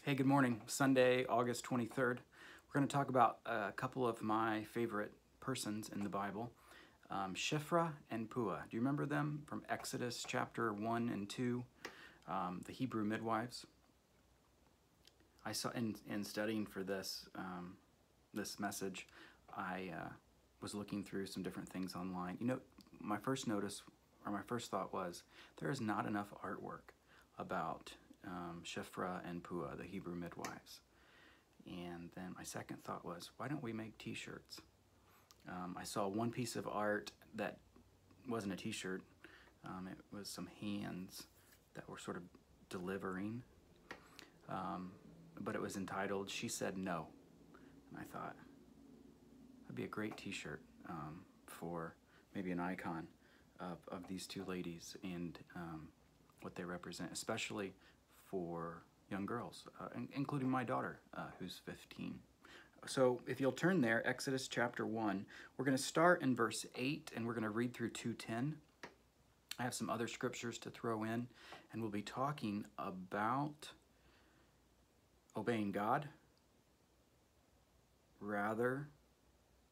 Hey, good morning. Sunday, August 23rd. We're going to talk about a couple of my favorite persons in the Bible, Shiphrah and Puah. Do you remember them from Exodus chapter 1 and 2, the Hebrew midwives? I saw in studying for this message, I was looking through some different things online. You know, my first thought was there is not enough artwork about Shiphrah and Puah, the Hebrew midwives. And then my second thought was, why don't we make t-shirts? I saw one piece of art that wasn't a t-shirt. It was some hands that were sort of delivering, but it was entitled, "She Said No." And I thought, that'd be a great t-shirt for maybe an icon of these two ladies and what they represent, especially for young girls, including my daughter, who's 15. So if you'll turn there, Exodus chapter 1, we're going to start in verse 8, and we're going to read through 2:10. I have some other scriptures to throw in, and we'll be talking about obeying God rather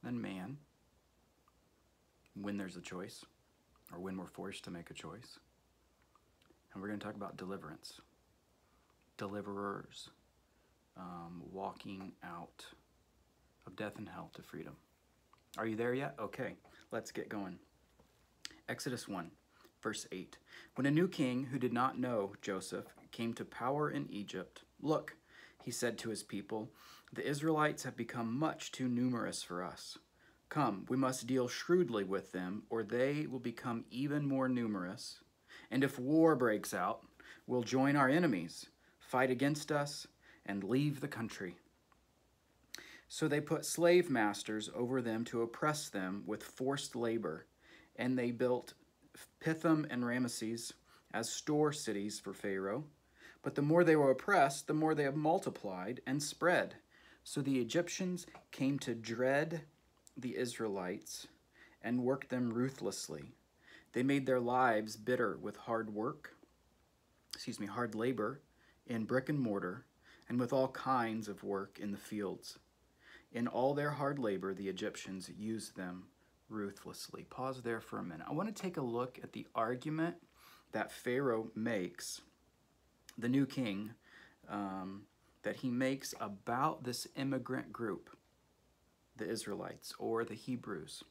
than man when there's a choice, or when we're forced to make a choice. And we're going to talk about deliverance. Deliverers walking out of death and hell to freedom. Are you there yet? Okay, let's get going. Exodus 1, verse 8. When a new king who did not know Joseph came to power in Egypt, "Look," he said to his people, "the Israelites have become much too numerous for us. Come, we must deal shrewdly with them, or they will become even more numerous. And if war breaks out, we'll join our enemies, fight against us, and leave the country." So they put slave masters over them to oppress them with forced labor, and they built Pithom and Ramesses as store cities for Pharaoh. But the more they were oppressed, the more they have multiplied and spread. So the Egyptians came to dread the Israelites and worked them ruthlessly. They made their lives bitter with hard labor in brick and mortar, and with all kinds of work in the fields. In all their hard labor, the Egyptians used them ruthlessly. Pause there for a minute. I want to take a look at the argument that Pharaoh makes, the new king, that he makes about this immigrant group, the Israelites or the Hebrews.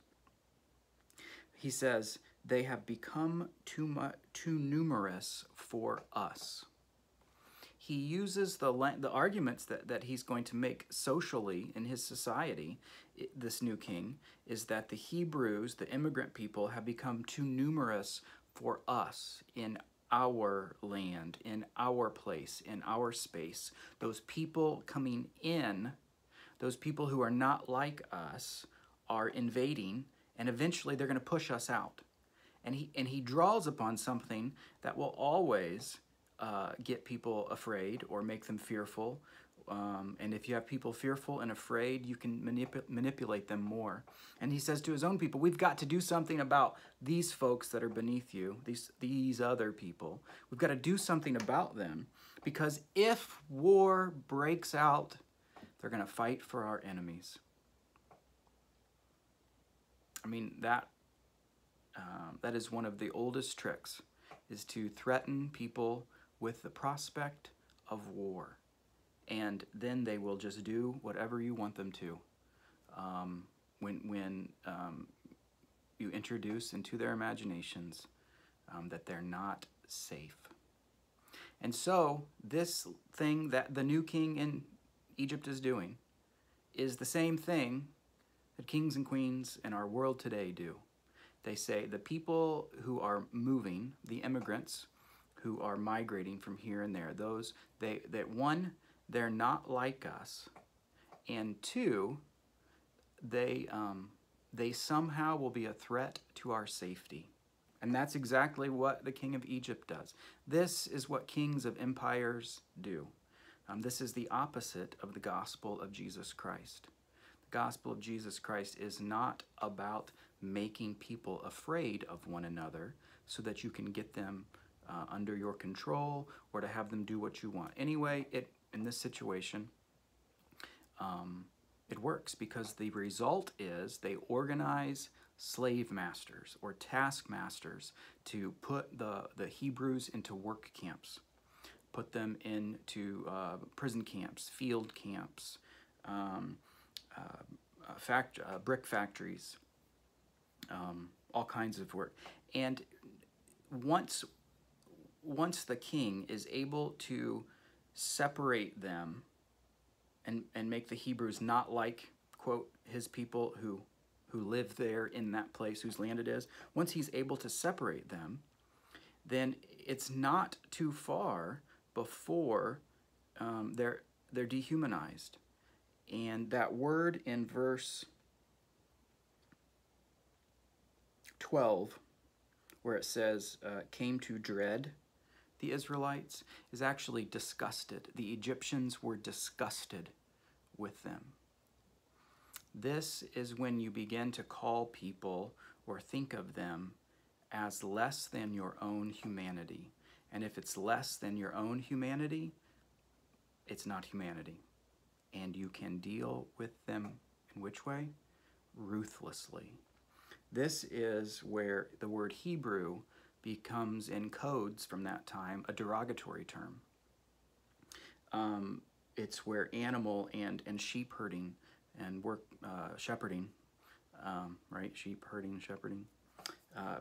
He says, they have become too numerous for us. He uses the arguments that he's going to make socially in his society, this new king, is that the Hebrews, the immigrant people, have become too numerous for us in our land, in our place, in our space. Those people coming in, those people who are not like us, are invading, and eventually they're going to push us out. And he draws upon something that will always get people afraid or make them fearful. And if you have people fearful and afraid, you can manipulate them more. And he says to his own people, we've got to do something about these folks that are beneath you, these other people. We've got to do something about them, because if war breaks out, they're going to fight for our enemies. I mean, that is one of the oldest tricks, is to threaten people with the prospect of war. And then they will just do whatever you want them to. When you introduce into their imaginations that they're not safe. And so this thing that the new king in Egypt is doing is the same thing that kings and queens in our world today do. They say the people who are moving, the immigrants who are migrating from here and there, one, they're not like us, and two, they somehow will be a threat to our safety. And that's exactly what the king of Egypt does. This is what kings of empires do. This is the opposite of the gospel of Jesus Christ. The gospel of Jesus Christ is not about making people afraid of one another so that you can get them under your control or to have them do what you want. Anyway, in this situation, it works because the result is they organize slave masters or taskmasters to put the Hebrews into work camps, put them into prison camps, field camps, brick factories, all kinds of work. And once the king is able to separate them and make the Hebrews not like, quote, his people who live there in that place, whose land it is, once he's able to separate them, then it's not too far before they're dehumanized. And that word in verse 12, where it says, came to dread the Israelites, is actually disgusted. The Egyptians were disgusted with them. This is when you begin to call people or think of them as less than your own humanity. And if it's less than your own humanity, it's not humanity. And you can deal with them in which way? Ruthlessly. This is where the word Hebrew becomes, in codes from that time, a derogatory term. It's where animal and sheep herding and shepherding, right? Sheep herding, shepherding,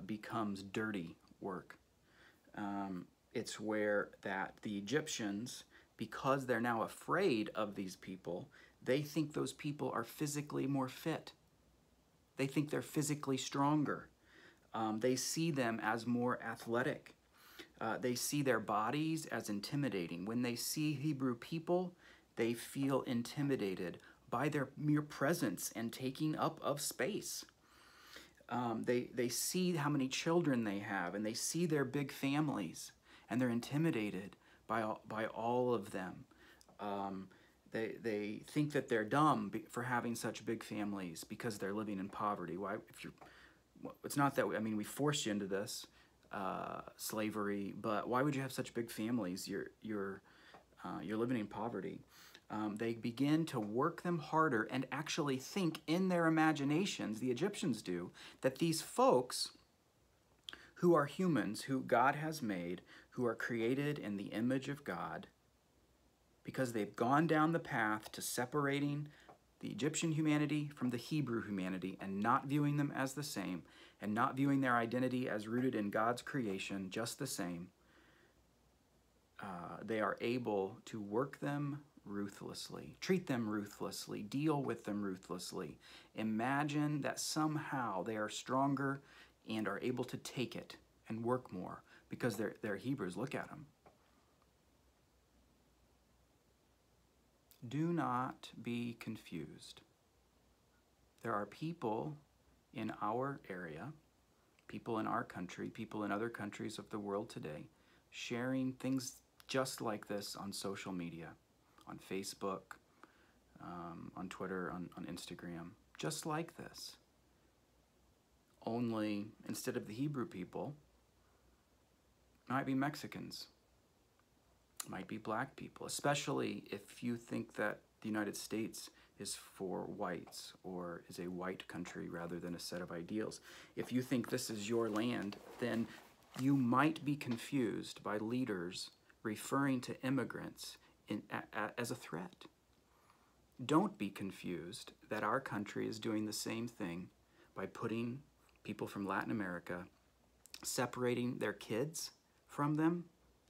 becomes dirty work. It's where that the Egyptians, because they're now afraid of these people, they think those people are physically more fit. They think they're physically stronger. They see them as more athletic. They see their bodies as intimidating. When they see Hebrew people, they feel intimidated by their mere presence and taking up of space. They see how many children they have, and they see their big families, and they're intimidated by all of them. They think that they're dumb for having such big families because they're living in poverty. Why? It's not that, I mean, we forced you into this slavery, but why would you have such big families? You're living in poverty. They begin to work them harder and actually think in their imaginations, the Egyptians do, that these folks who are humans, who God has made, who are created in the image of God, because they've gone down the path to separating the Egyptian humanity from the Hebrew humanity and not viewing them as the same and not viewing their identity as rooted in God's creation just the same, they are able to work them ruthlessly, treat them ruthlessly, deal with them ruthlessly. Imagine that somehow they are stronger and are able to take it and work more because they're Hebrews. Look at them. Do not be confused. There are people in our area, people in our country, people in other countries of the world today, sharing things just like this on social media, on Facebook, on Twitter, on Instagram, just like this. Only instead of the Hebrew people, it might be Mexicans, it might be black people, especially if you think that the United States is for whites or is a white country rather than a set of ideals. If you think this is your land, then you might be confused by leaders referring to immigrants as a threat. Don't be confused that our country is doing the same thing by putting people from Latin America, separating their kids from them.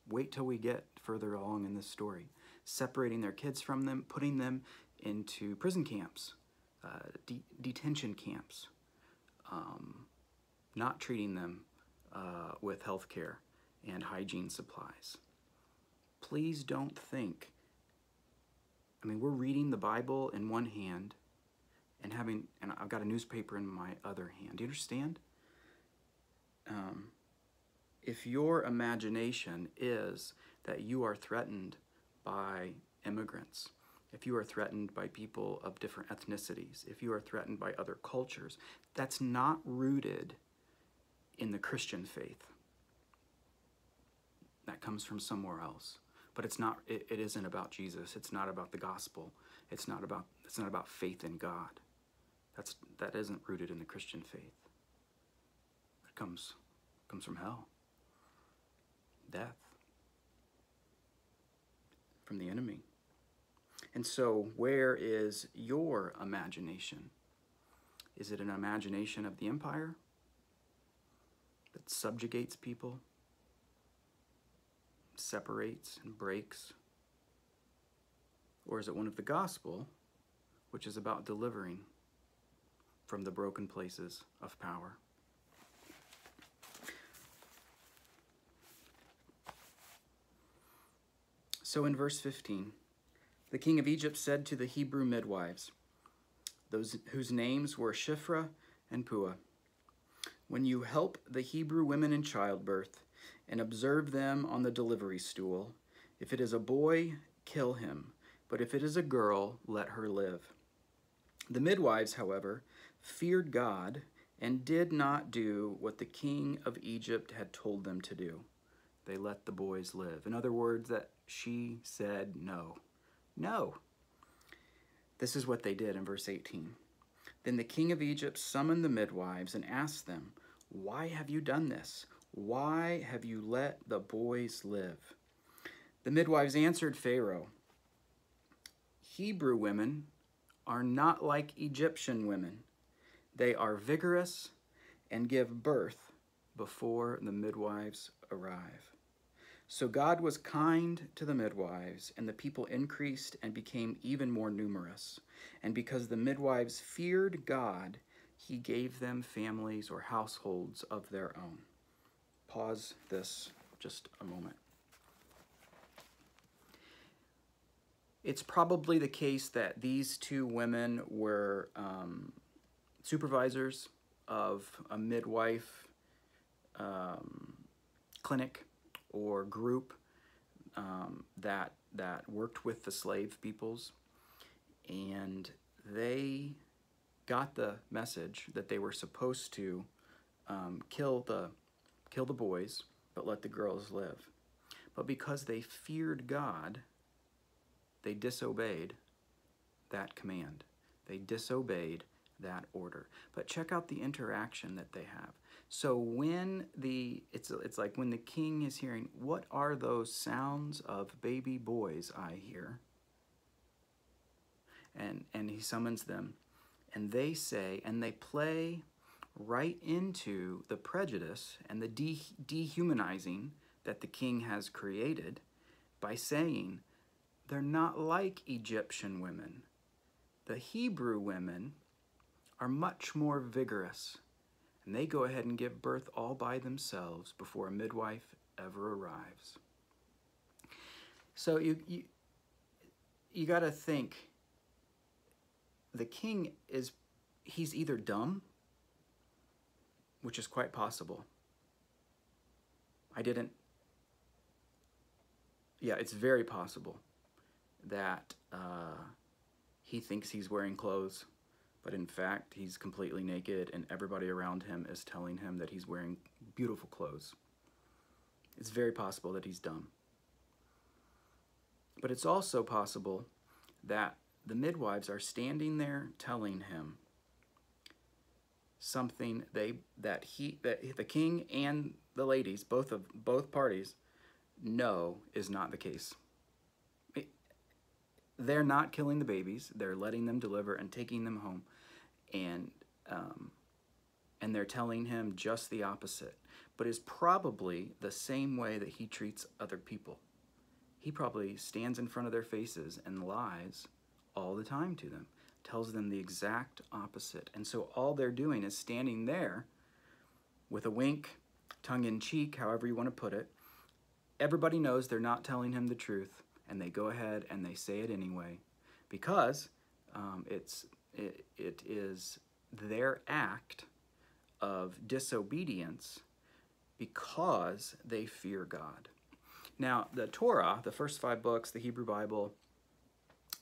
Wait till we get further along in this story. Separating their kids from them, putting them into prison camps, detention camps, not treating them with health care and hygiene supplies. Please don't think, I mean, we're reading the Bible in one hand and I've got a newspaper in my other hand. Do you understand? If your imagination is that you are threatened by immigrants, if you are threatened by people of different ethnicities, if you are threatened by other cultures, that's not rooted in the Christian faith. that comes from somewhere else. But it's not. It isn't about Jesus. It's not about the gospel. It's not about faith in God. That isn't rooted in the Christian faith. It comes from hell, death, from the enemy. And so, where is your imagination? Is it an imagination of the empire that subjugates people, separates and breaks? Or is it one of the gospel, which is about delivering from the broken places of power? So in verse 15, the king of Egypt said to the Hebrew midwives, those whose names were Shiphrah and Puah, when you help the Hebrew women in childbirth and observe them on the delivery stool, if it is a boy, kill him, but if it is a girl, let her live. The midwives, however, feared God and did not do what the king of Egypt had told them to do. They let the boys live. In other words, that she said no. No. This is what they did in verse 18. Then the king of Egypt summoned the midwives and asked them, "Why have you done this? Why have you let the boys live?" The midwives answered Pharaoh, "Hebrew women are not like Egyptian women. They are vigorous and give birth before the midwives arrive." So God was kind to the midwives, and the people increased and became even more numerous. And because the midwives feared God, he gave them families or households of their own. Pause this just a moment. It's probably the case that these two women were supervisors of a midwife clinic or group that worked with the slave peoples, and they got the message that they were supposed to kill the boys, but let the girls live. But because they feared God, they disobeyed that command. They disobeyed that order. But check out the interaction that they have. So when it's like when the king is hearing, "What are those sounds of baby boys I hear?" And he summons them, and they say, and they play right into the prejudice and the dehumanizing that the king has created by saying, they're not like Egyptian women. The Hebrew women are much more vigorous, and they go ahead and give birth all by themselves before a midwife ever arrives. So you got to think, the king he's either dumb, which is quite possible. It's very possible that he thinks he's wearing clothes, but in fact he's completely naked, and everybody around him is telling him that he's wearing beautiful clothes. It's very possible that he's dumb. But it's also possible that the midwives are standing there telling him something that the king and the ladies, both parties, know is not the case. They're not killing the babies. They're letting them deliver and taking them home, and they're telling him just the opposite. But it's probably the same way that he treats other people. He probably stands in front of their faces and lies all the time to them, tells them the exact opposite. And so all they're doing is standing there with a wink, tongue-in-cheek, however you want to put it. Everybody knows they're not telling him the truth, and they go ahead and they say it anyway, because it is their act of disobedience because they fear God. Now, the Torah, the first 5 books, the Hebrew Bible,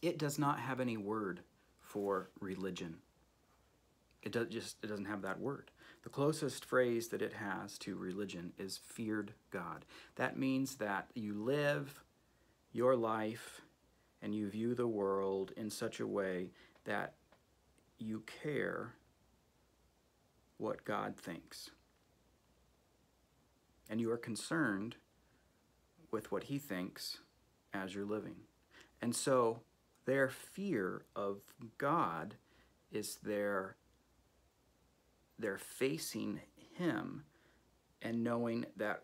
it does not have any word for religion. It doesn't have that word. The closest phrase that it has to religion is feared God. That means that you live your life and you view the world in such a way that you care what God thinks. And you are concerned with what he thinks as you're living. And so their fear of God is they're facing him and knowing that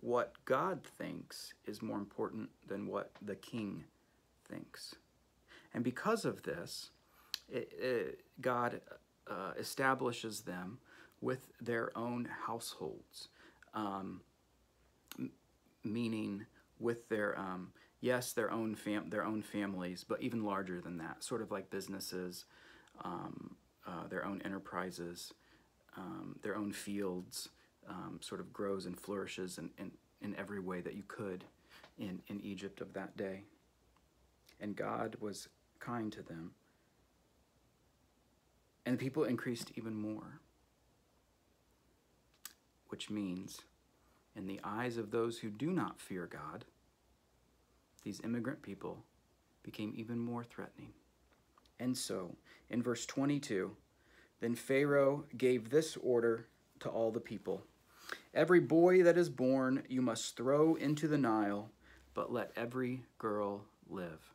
what God thinks is more important than what the king thinks. And because of this, God establishes them with their own households, meaning with their yes, their own families, but even larger than that, sort of like businesses, their own enterprises, their own fields, sort of grows and flourishes in every way that you could in Egypt of that day. And God was kind to them. And the people increased even more, which means in the eyes of those who do not fear God, these immigrant people became even more threatening. And so, in verse 22, then Pharaoh gave this order to all the people: every boy that is born you must throw into the Nile, but let every girl live.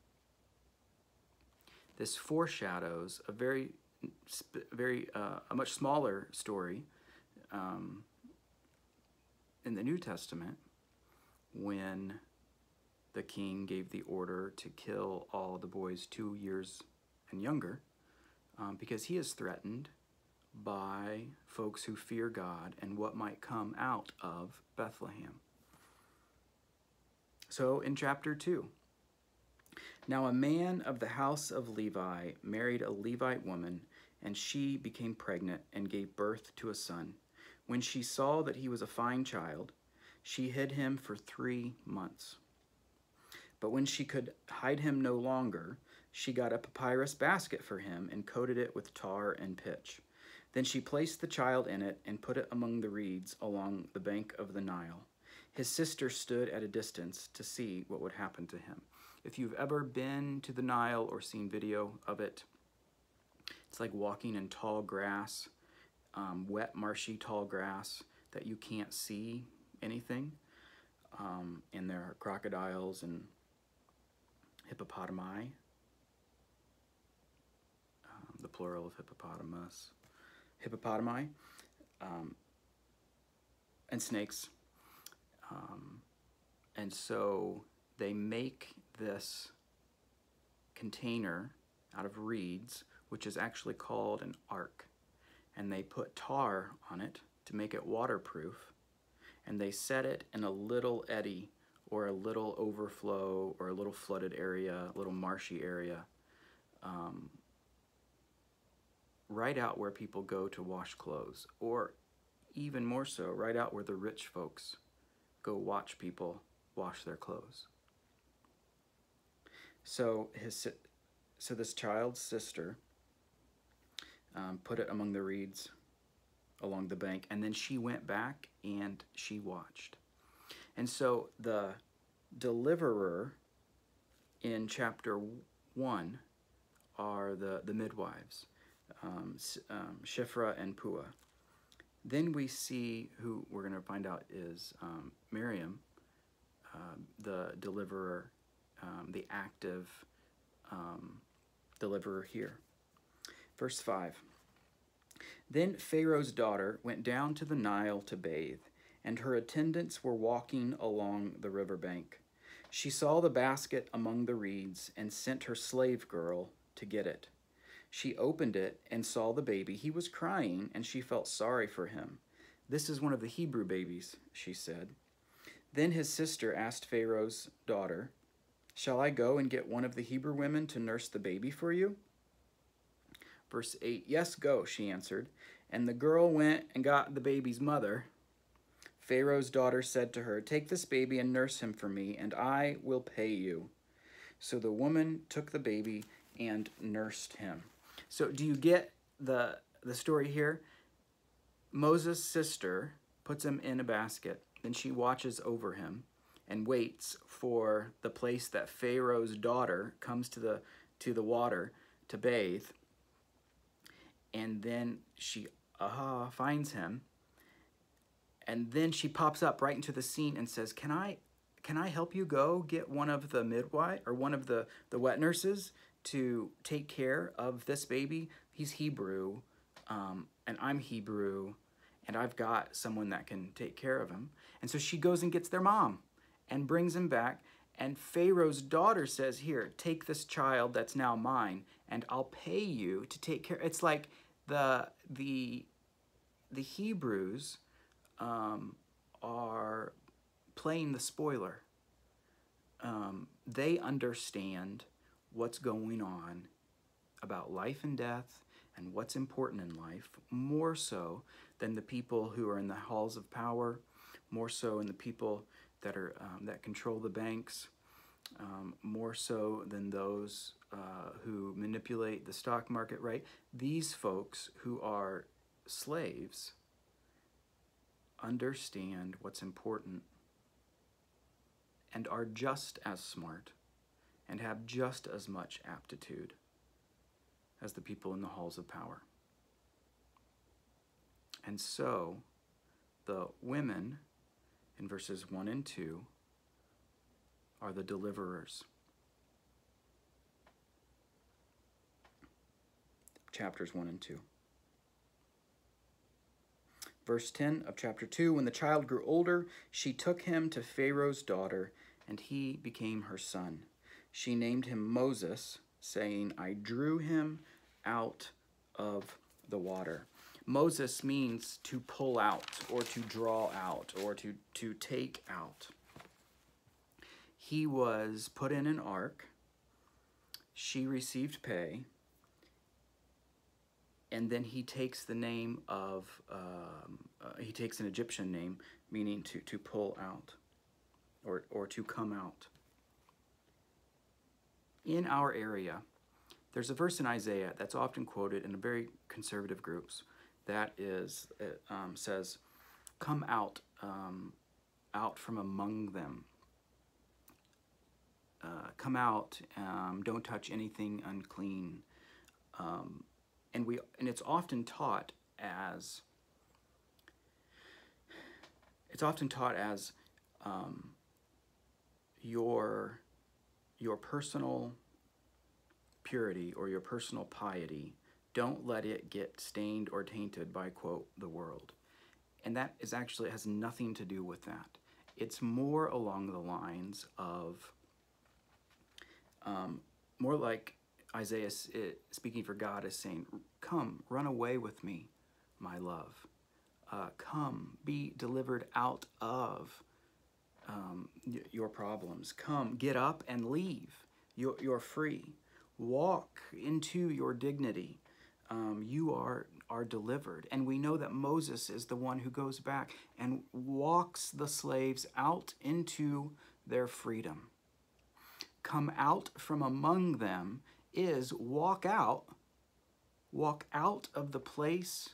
This foreshadows a a much smaller story in the New Testament, when the king gave the order to kill all the boys 2 years and younger, because he is threatened by folks who fear God and what might come out of Bethlehem. So in chapter 2, now a man of the house of Levi married a Levite woman, and she became pregnant and gave birth to a son. When she saw that he was a fine child, she hid him for 3 months. But when she could hide him no longer, she got a papyrus basket for him and coated it with tar and pitch. Then she placed the child in it and put it among the reeds along the bank of the Nile. His sister stood at a distance to see what would happen to him. If you've ever been to the Nile or seen video of it, it's like walking in tall grass, wet, marshy, tall grass that you can't see anything. And there are crocodiles and hippopotami, the plural of hippopotami, and snakes. And so they make this container out of reeds, which is actually called an ark. And they put tar on it to make it waterproof. And they set it in a little eddy or a little overflow or a little flooded area, a little marshy area, right out where people go to wash clothes, or even more so, right out where the rich folks go watch people wash their clothes. So this child's sister put it among the reeds along the bank, and then she went back and she watched. And so the deliverer in chapter 1 are the midwives, Shiphrah and Puah. Then we see who we're going to find out is Miriam, the deliverer, the active deliverer here. Verse 5. Then Pharaoh's daughter went down to the Nile to bathe, and her attendants were walking along the riverbank. She saw the basket among the reeds and sent her slave girl to get it. She opened it and saw the baby. He was crying, and she felt sorry for him. "This is one of the Hebrew babies," she said. Then his sister asked Pharaoh's daughter, "Shall I go and get one of the Hebrew women to nurse the baby for you?" Verse 8, "Yes, go," she answered. And the girl went and got the baby's mother. Pharaoh's daughter said to her, "Take this baby and nurse him for me, and I will pay you." So the woman took the baby and nursed him. So do you get the story here? Moses' sister puts him in a basket. Then she watches over him and waits for the place that Pharaoh's daughter comes to the water to bathe. And then she finds him. And then she pops up right into the scene and says, Can I help you go get one of the midwife or one of the wet nurses to take care of this baby? He's Hebrew, and I'm Hebrew, and I've got someone that can take care of him. And so she goes and gets their mom and brings him back. And Pharaoh's daughter says, Here, take this child that's now mine, and I'll pay you to take care. It's like the Hebrews are playing the spoiler. They understand what's going on about life and death and what's important in life more so than the people who are in the halls of power, more so than the people that are that control the banks, more so than those who manipulate the stock market. Right? These folks who are slaves understand what's important and are just as smart and have just as much aptitude as the people in the halls of power. And so the women in verses 1 and 2 are the deliverers. Chapters 1 and 2. Verse 10 of chapter 2, when the child grew older, she took him to Pharaoh's daughter, and he became her son. She named him Moses, saying, I drew him out of the water. Moses means to pull out, or to draw out, or to take out. He was put in an ark. She received pay. And then he takes the name of, he takes an Egyptian name, meaning to pull out or to come out. In our area, there's a verse in Isaiah that's often quoted in very conservative groups that is, says, come out, out from among them. Come out, don't touch anything unclean. And it's often taught as your personal purity or your personal piety. Don't let it get stained or tainted by, quote, the world. And that is actually, it has nothing to do with that. It's more along the lines of, more like Isaiah, speaking for God, is saying, come, run away with me, my love. Come, be delivered out of your problems. Come, get up and leave. You're free. Walk into your dignity. You are delivered. And we know that Moses is the one who goes back and walks the slaves out into their freedom. Come out from among them is walk out of the place,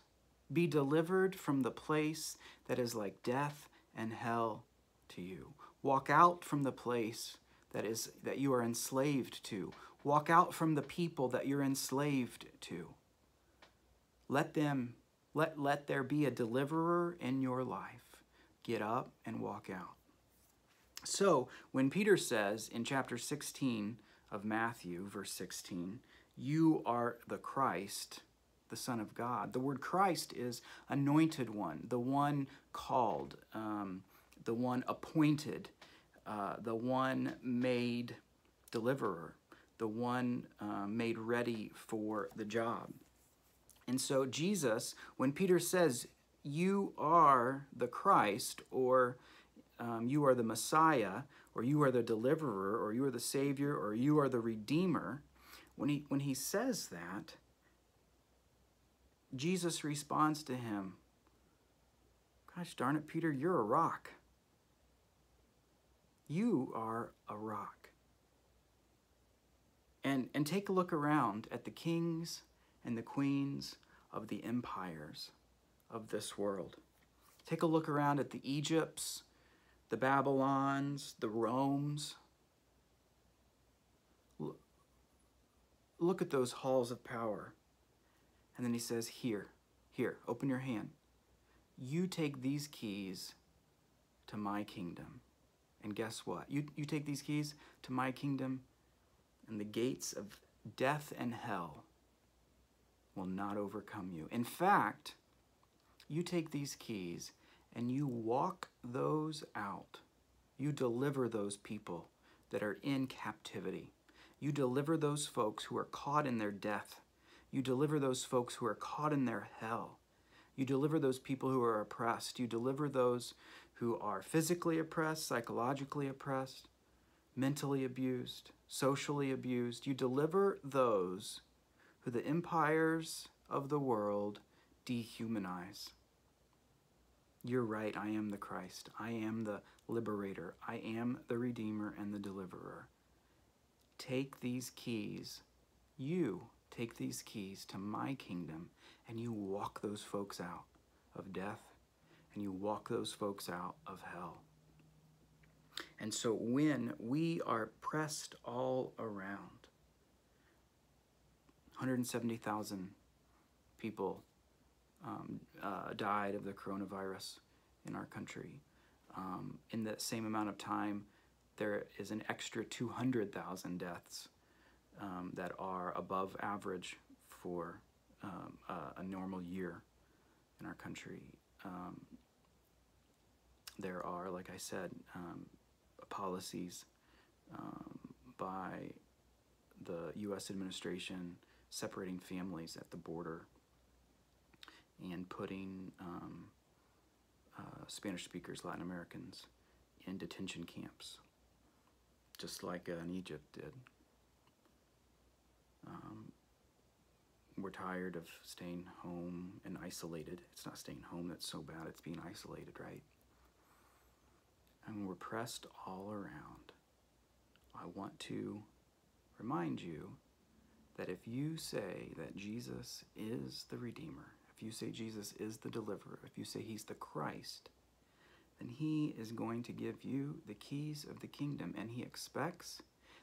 be delivered from the place that is like death and hell to you. Walk out from the place that you are enslaved to. Walk out from the people that you're enslaved to. Let there be a deliverer in your life. Get up and walk out. So when Peter says in chapter 16 of Matthew, verse 16, you are the Christ, the Son of God. The word Christ is anointed one, the one called, the one appointed, the one made deliverer, the one made ready for the job. And so Jesus, when Peter says, you are the Christ, or you are the Messiah, or you are the deliverer, or you are the Savior, or you are the Redeemer, when he says that, Jesus responds to him, gosh darn it, Peter, you're a rock. You are a rock. And take a look around at the kings and the queens of the empires of this world. Take a look around at the Egypts, the Babylons, the Romes. Look at those halls of power. And then he says, here, open your hand. You take these keys to my kingdom. And guess what? You take these keys to my kingdom, and the gates of death and hell will not overcome you. In fact, you take these keys and you walk those out. You deliver those people that are in captivity. You deliver those folks who are caught in their death. You deliver those folks who are caught in their hell. You deliver those people who are oppressed. You deliver those who are physically oppressed, psychologically oppressed, mentally abused, socially abused. You deliver those who the empires of the world dehumanize. You're right, I am the Christ. I am the liberator. I am the Redeemer and the Deliverer. Take these keys, you take these keys to my kingdom, and you walk those folks out of death, and you walk those folks out of hell. And so when we are pressed all around, 170,000 people died of the coronavirus in our country. In that same amount of time, there is an extra 200,000 deaths that are above average for a normal year in our country. There are, like I said, policies by the U.S. administration separating families at the border and putting Spanish speakers, Latin Americans, in detention camps, just like in Egypt did. We're tired of staying home and isolated. It's not staying home that's so bad, it's being isolated, right? And we're pressed all around. I want to remind you that if you say that Jesus is the Redeemer, if you say Jesus is the Deliverer, if you say he's the Christ, then he is going to give you the keys of the kingdom. And he expects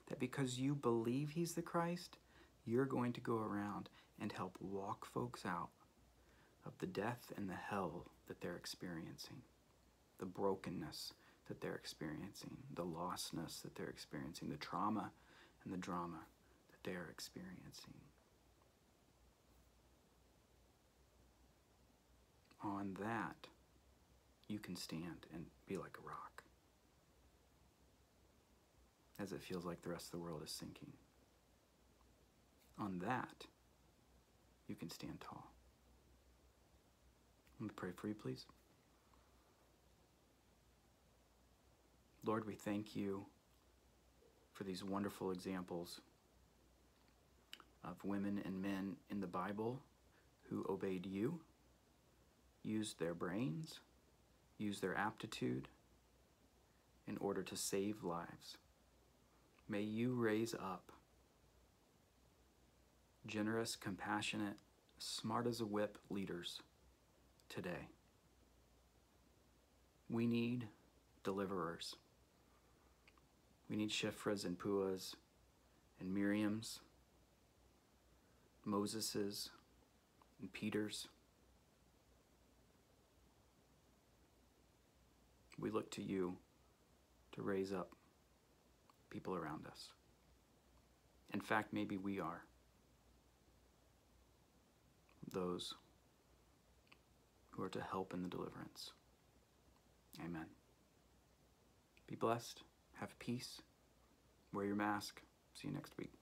that because you believe he's the Christ, you're going to go around and help walk folks out of the death and the hell that they're experiencing, the brokenness that they're experiencing, the lostness that they're experiencing, the trauma and the drama that they're experiencing. On that, you can stand and be like a rock, as it feels like the rest of the world is sinking. On that, you can stand tall. Let me pray for you, please. Lord, we thank you for these wonderful examples of women and men in the Bible who obeyed you, used their brains, used their aptitude in order to save lives. May you raise up generous, compassionate, smart as a whip leaders today. We need deliverers. We need Shifras and Puas and Miriams, Moseses and Peters. We look to you to raise up people around us. In fact, maybe we are those who are to help in the deliverance. Amen. Be blessed. Have peace. Wear your mask. See you next week.